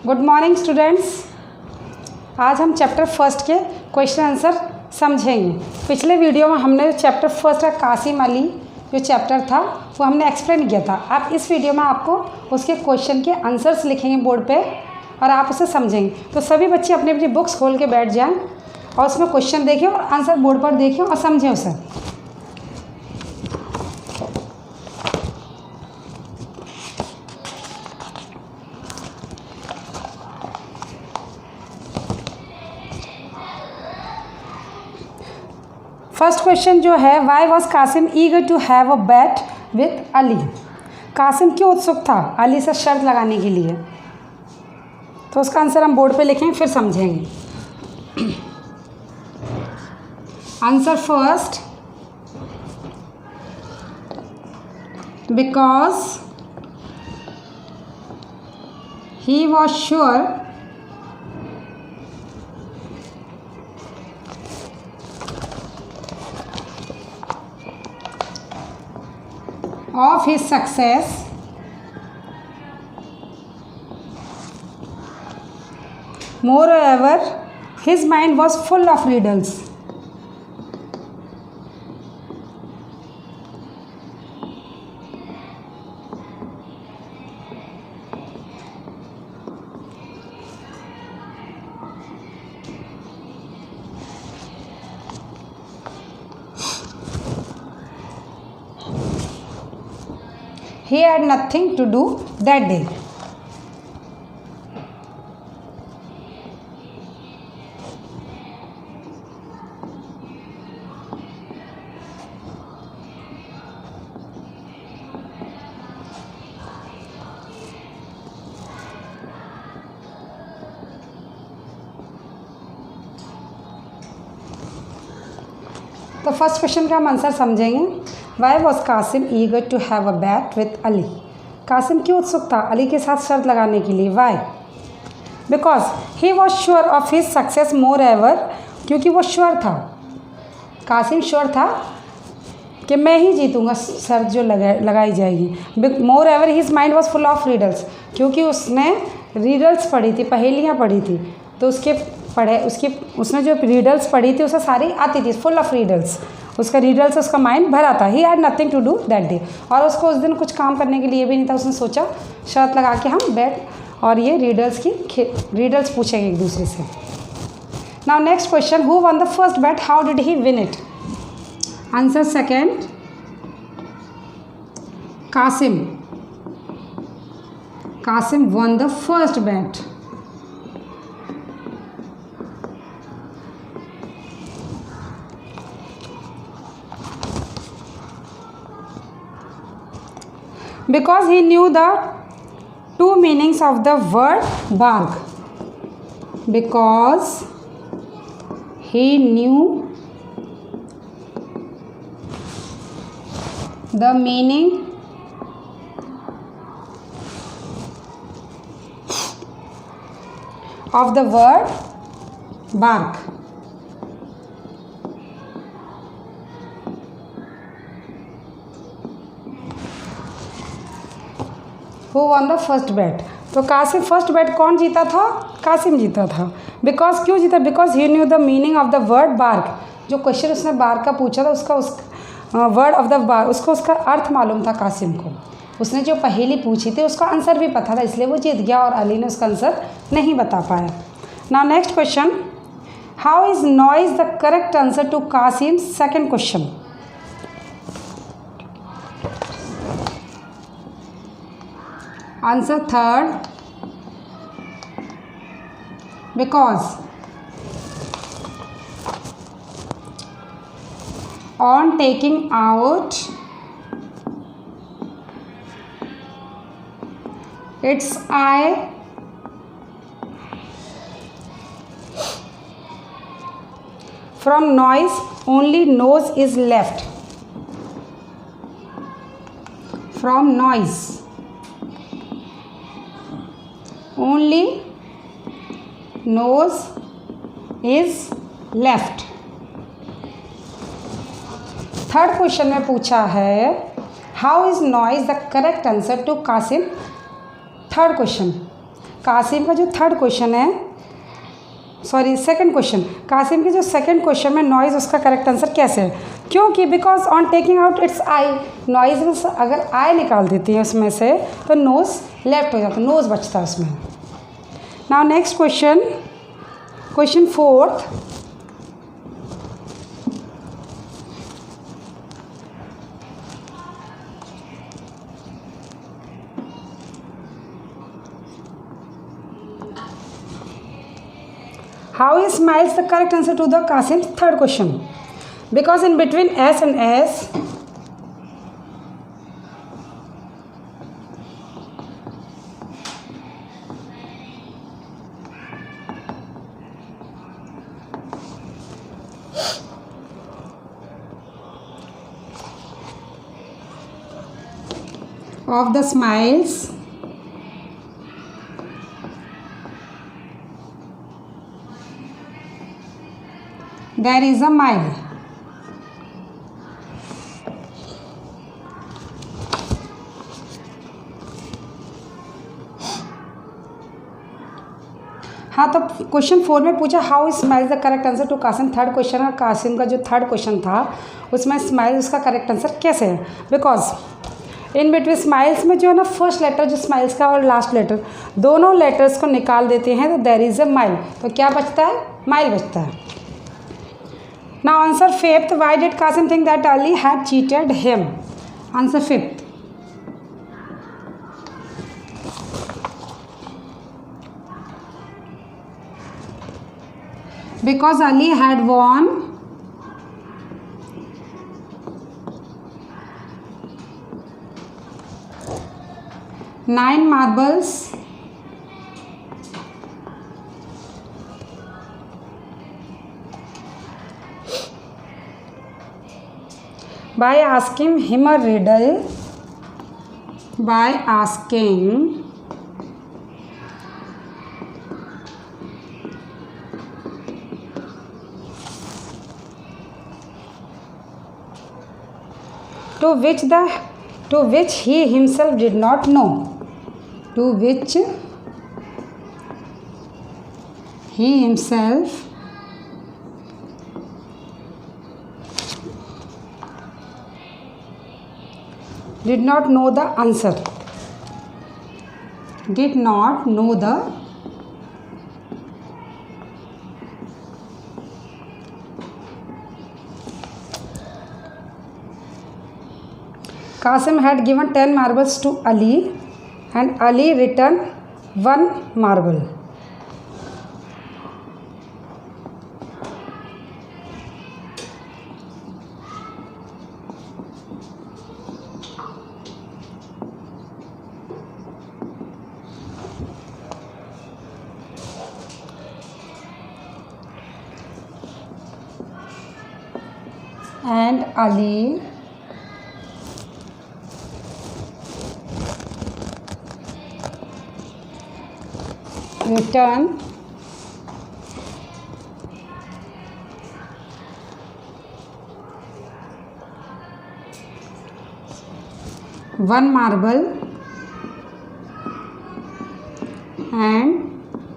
Good morning students. आज हम chapter first के क्वेश्चन आंसर समझेंगे। पिछले वीडियो में हमने चैप्टर फर्स्ट का कासिम अली जो चैप्टर था वो हमने एक्सप्लेन किया था। अब इस वीडियो में आपको उसके क्वेश्चन के आंसर्स लिखेंगे बोर्ड पे और आप उसे समझेंगे। तो सभी बच्चे अपनी अपनी बुक्स खोल के बैठ जाएं और उसमें क्वेश्चन देखें और आंसर बोर्ड पर देखें और समझें उसे। फर्स्ट क्वेश्चन जो है, why was Qasim eager to have a bet with Ali. Qasim क्यों उत्सुक था अली से शर्त लगाने के लिए? तो उसका आंसर हम बोर्ड पे लिखेंगे फिर समझेंगे। Answer first, because he was sure of his success moreover his mind was full of riddles. He had nothing to do that day. तो फर्स्ट क्वेश्चन का हम आंसर समझेंगे। Why was Qasim eager to have a bet with Ali. Qasim क्यों उत्सुक था अली के साथ शर्त लगाने के लिए? Why? Because he was sure of his success moreover, क्योंकि वो श्योर था, कासिम श्योर था कि मैं ही जीतूंगा शर्त जो लगाई जाएगी। Moreover his mind was full of riddles, क्योंकि उसने रीडल्स पढ़ी थी, पहेलियाँ पढ़ी थी, तो उसने जो रीडल्स पढ़ी थी उसे सारी आती थी, फुल ऑफ रीडल्स। उसका रीडल्स उसका माइंड भरा था। He had nothing to do that day, और उसको उस दिन कुछ काम करने के लिए भी नहीं था। उसने सोचा शर्त लगा के हम बैट और ये रीडल्स पूछेंगे एक दूसरे से। Now next question, who won the first bet, how did he win it? Answer second, Qasim. Qasim won the first bet. Because he knew the two meanings of the word bark. Because he knew the meaning of the word bark. Who won the first bet? तो Qasim first bat कौन जीता था? कासिम जीता था। Because क्यों जीता? Because he knew the meaning of the word bark. जो question उसने बार्क का पूछा था उस वर्ड ऑफ द बार्क, उसका अर्थ मालूम था कासिम को। उसने जो पहेली पूछी थी उसका आंसर भी पता था, इसलिए वो जीत गया और अली ने उसका आंसर नहीं बता पाया। Now next question, how is noise the correct answer to Qasim second question? Answer third, because on taking out its eye from noise, only nose is left. From noise only nose is left. Third question में पूछा है how is noise the correct answer to Qasim third question. Qasim का जो third question है, sorry second question, Qasim के जो second question में noise उसका करेक्ट आंसर कैसे है? क्योंकि because on taking out its I, noise में अगर आई निकाल देती है उसमें से तो नोज़ लेफ्ट हो जाता है, नोज़ बचता है उसमें। Now next question, question fourth, how is smiles the correct answer to the Qasim's third question? Because in between S and S, of the smiles, there is a mile. हाँ, तो question 4 में पूछा how smile the correct answer to Qasim third question, और कासिम का जो third question था उसमें smile उसका करेक्ट आंसर कैसे है? बिकॉज इन बिटवीन स्माइल्स में जो है ना फर्स्ट लेटर जो स्माइल्स का और लास्ट लेटर दोनों लेटर्स को निकाल देते हैं तो देयर इज अ माइल, तो क्या बचता है? माइल बचता है। Now answer fifth, why did Qasim think that Ali had cheated him? Answer fifth. Because Ali had won 9 marbles by asking him a riddle, by asking to which he himself did not know, to which he himself did not know the answer, did not know the Qasim had given 10 marbles to Ali and Ali returned 1 marble. And Ali return 1 marble and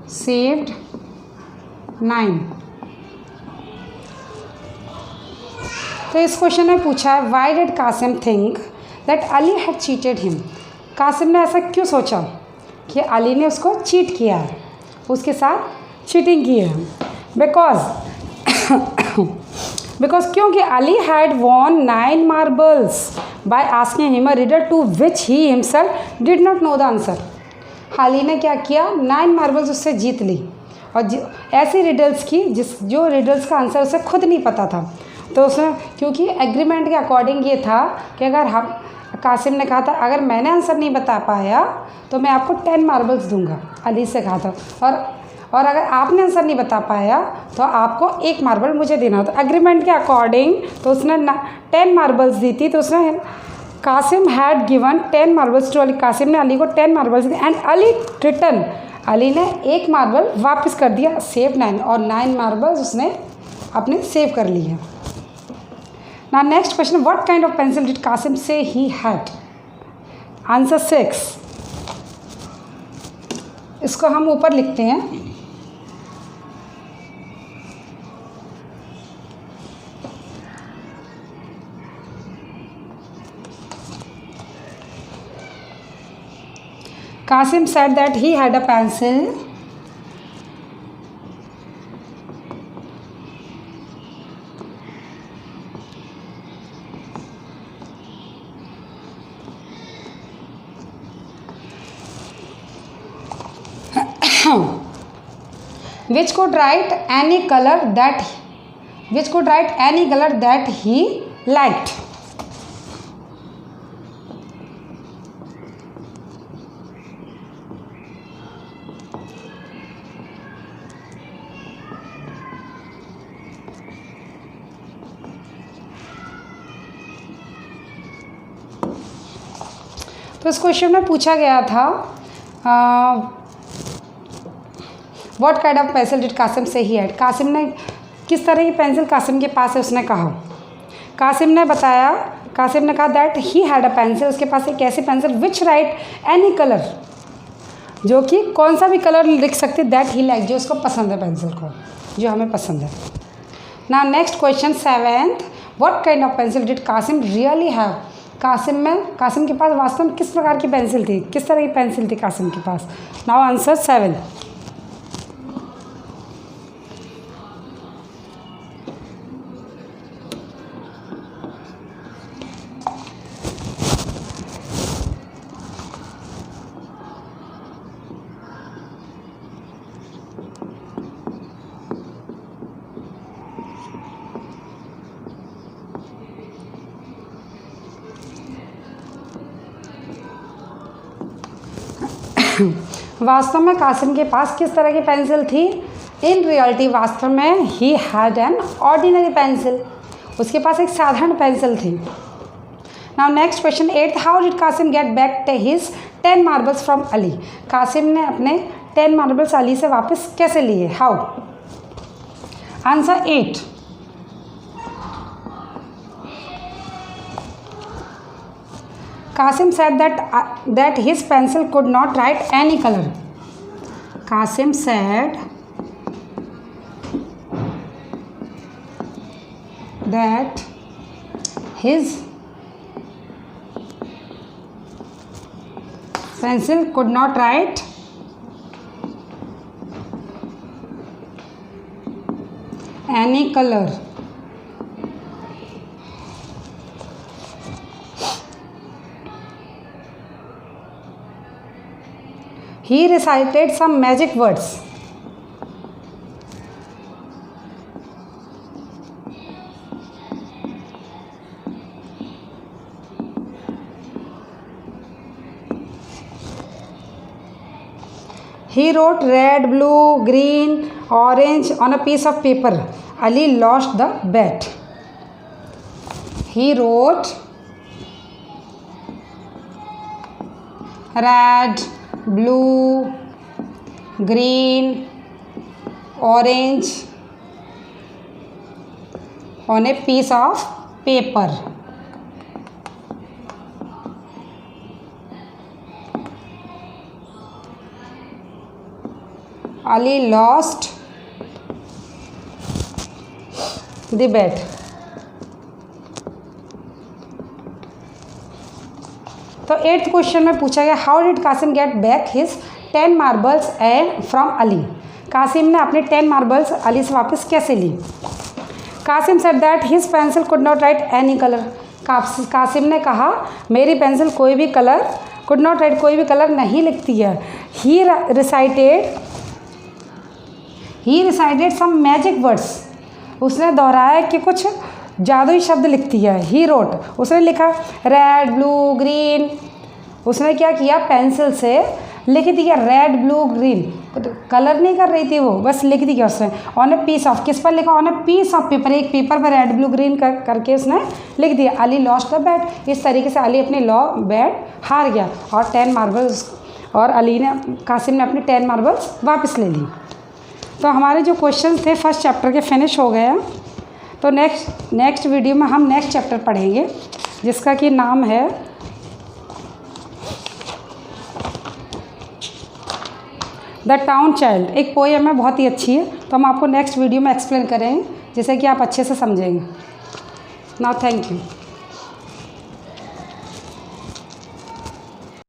saved 9. तो इस question में पूछा है why did Qasim think that Ali had cheated him, Qasim ने ऐसा क्यों सोचा कि अली ने उसको चीट किया है, उसके साथ चीटिंग की है? बिकॉज क्योंकि Ali had won 9 marbles by asking him a riddle to which he himself did not know the answer. Ali ने क्या किया? 9 मार्बल्स उससे जीत ली, और ऐसी रिडल्स की जो रिडल्स का आंसर उसे खुद नहीं पता था। तो उसने, क्योंकि एग्रीमेंट के अकॉर्डिंग ये था कि अगर हम, कासिम ने कहा था अगर मैंने आंसर नहीं बता पाया तो मैं आपको 10 मार्बल्स दूंगा, अली से कहा था, और अगर आपने आंसर नहीं बता पाया तो आपको 1 मार्बल मुझे देना। तो एग्रीमेंट के अकॉर्डिंग तो उसने 10 मार्बल्स दी थी, तो उसने Qasim had given 10 marbles to Ali, Qasim ने अली को 10 मार्बल्स दी एंड अली रिटर्न, अली ने 1 मार्बल वापस कर दिया, सेव 9, और 9 मार्बल्स उसने अपने सेव कर लिए। Now next question, what kind of pencil did Qasim say he had? Answer 6. इसको हम ऊपर लिखते हैं। Qasim said that he had a pencil which could write any color that he liked. तो इस क्वेश्चन में पूछा गया था what kind of pencil did Qasim say he had. Qasim ने किस तरह की पेंसिल कासिम के पास है उसने कहा। कासिम ने कहा that he had a pencil, उसके पास एक ऐसी पेंसिल विच राइट एनी कलर, जो कि कौन सा भी कलर लिख सकती, दैट ही लाइक, जो उसको पसंद है, पेंसिल को जो हमें पसंद है। ना next question 7th, what kind of pencil did Qasim really have. Qasim के पास वास्तव में किस प्रकार की पेंसिल थी, किस तरह की पेंसिल थी कासिम के पास। Now answer 7। वास्तव में कासिम के पास किस तरह की पेंसिल थी। इन रियलिटी वास्तव में he had an ordinary pencil, उसके पास एक साधारण पेंसिल थी। Now next question 8th, how did Qasim get back his 10 marbles from Ali. Qasim ने अपने 10 मार्बल्स अली से वापस कैसे लिए, how. Answer 8। Qasim said that his pencil could not write any color. Qasim said that his pencil could not write any color. He recited some magic words. He wrote red, blue, green, orange on a piece of paper. Ali lost the bet. He wrote red, blue, green, orange on a piece of paper. Ali lost the bet. तो 8th question में पूछा गया how did Qasim get back his 10 marbles and from Ali. Qasim ने अपने 10 marbles Ali से वापस कैसे ली। Qasim said that his pencil could not write any colour. कासिम ने कहा मेरी पेंसिल कोई भी कलर नहीं लिखती है। ही रिसाइटेड सम मैजिक वर्ड्स। उसने दोहराया कि कुछ जादुई शब्द लिखती है। ही रोट, उसने लिखा रेड, ब्लू, ग्रीन। उसने क्या किया, पेंसिल से लिख दिया रेड, ब्लू, ग्रीन। कलर नहीं कर रही थी वो, बस लिख दिया उसने। ऑन ए पीस ऑफ, किस पर लिखा, on a piece of paper, एक पेपर पर रेड, ब्लू, ग्रीन करके उसने लिख दिया। Ali lost the bet. इस तरीके से अली अपनी बैट हार गया और 10 मार्बल्स, और कासिम ने अपनी 10 मार्बल्स वापस ले ली। तो हमारे जो क्वेश्चन थे फर्स्ट चैप्टर के फिनिश हो गए। तो नेक्स्ट वीडियो में हम नेक्स्ट चैप्टर पढ़ेंगे जिसका कि नाम है द टाउन चाइल्ड एक पोएम है, बहुत ही अच्छी है, तो हम आपको नेक्स्ट वीडियो में एक्सप्लेन करेंगे जिससे कि आप अच्छे से समझेंगे। Now thank you.